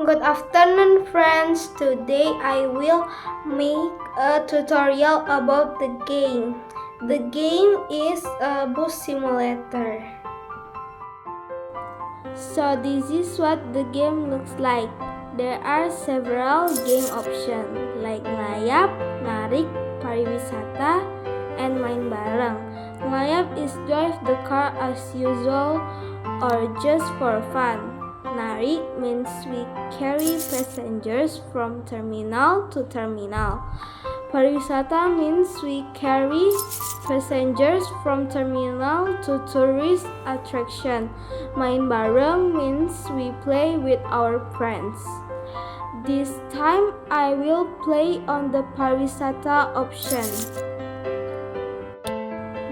Good afternoon, friends. Today I will make a tutorial about the game. The game is a bus simulator. So this is what the game looks like. There are several game options like ngelayap, narik, pariwisata, and main bareng. Ngelayap is drive the car as usual or just for fun. Narik means we carry passengers from terminal to terminal. Pariwisata means we carry passengers from terminal to tourist attraction. Main bareng means we play with our friends. This time I will play on the pariwisata option.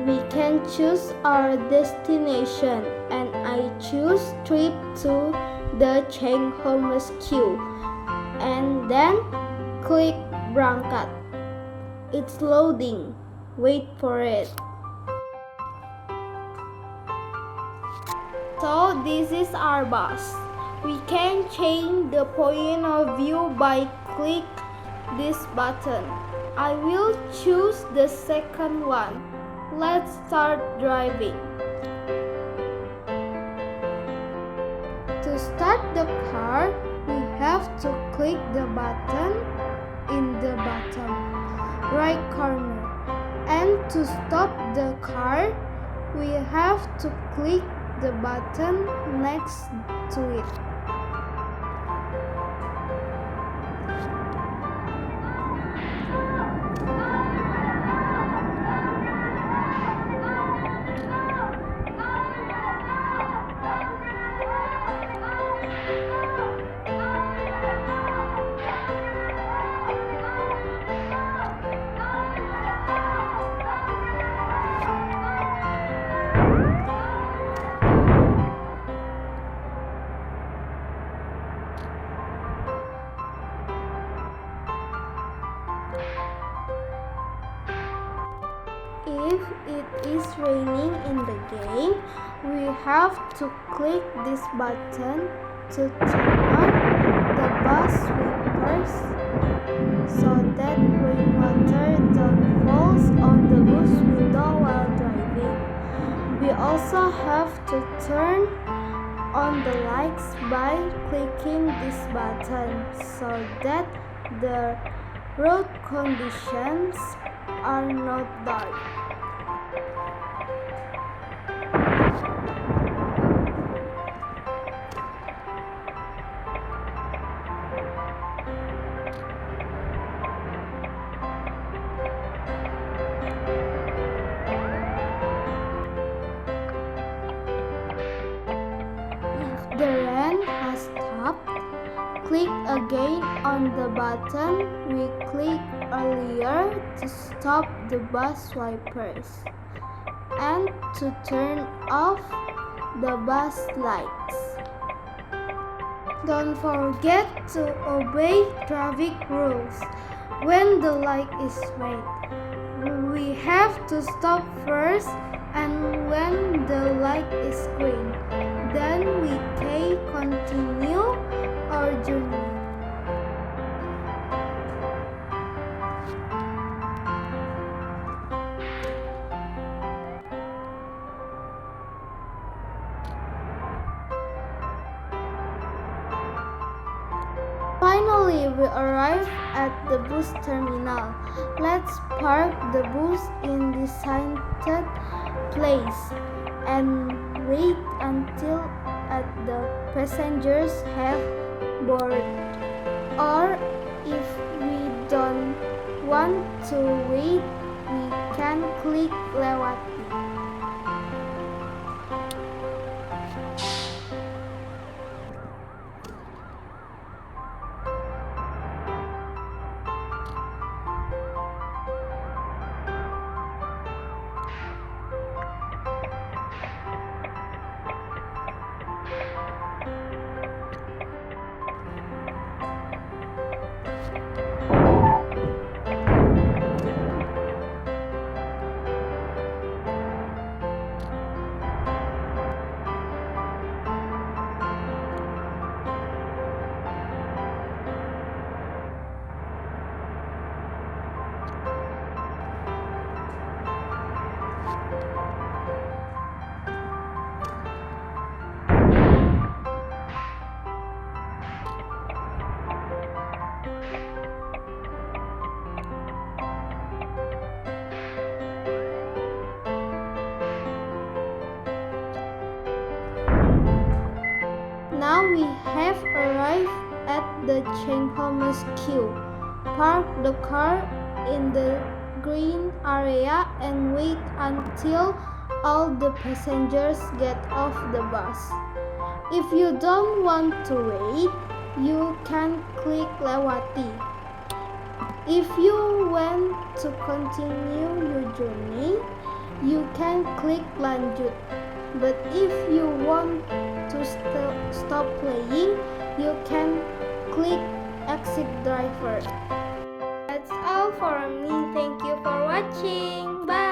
We can choose our destination and I choose trip to the Cengho Rescue and then click berangkat. It's loading. Wait for it. So this is our bus. We can change the point of view by click this button. I will choose the second one. Let's start driving. To start the car, we have to click the button in the bottom right corner. And to stop the car, we have to click the button next to it. If it is raining in the game, we have to click this button to turn on the bus sweepers so that rainwater don't fall on the bus window while driving. We also have to turn on the lights by clicking this button so that the road conditions are not dark. If the rain has stopped, click again on the button we clicked earlier to stop the bus wipers and to turn off the bus lights. Don't forget to obey traffic rules. When the light is red, we have to stop first, and when the light is green, then we can continue our journey. Finally, we arrive at the bus terminal. Let's park the bus in the designated place and wait until the passengers have boarded. Or if we don't want to wait, we can click lewati. the Jeneva queue. Park the car in the green area and wait until all the passengers get off the bus. If you don't want to wait, you can click Lewati. If you want to continue your journey, you can click Lanjut. But if you want to stop playing, you can click Exit Driver. That's all for me. Thank you for watching. Bye.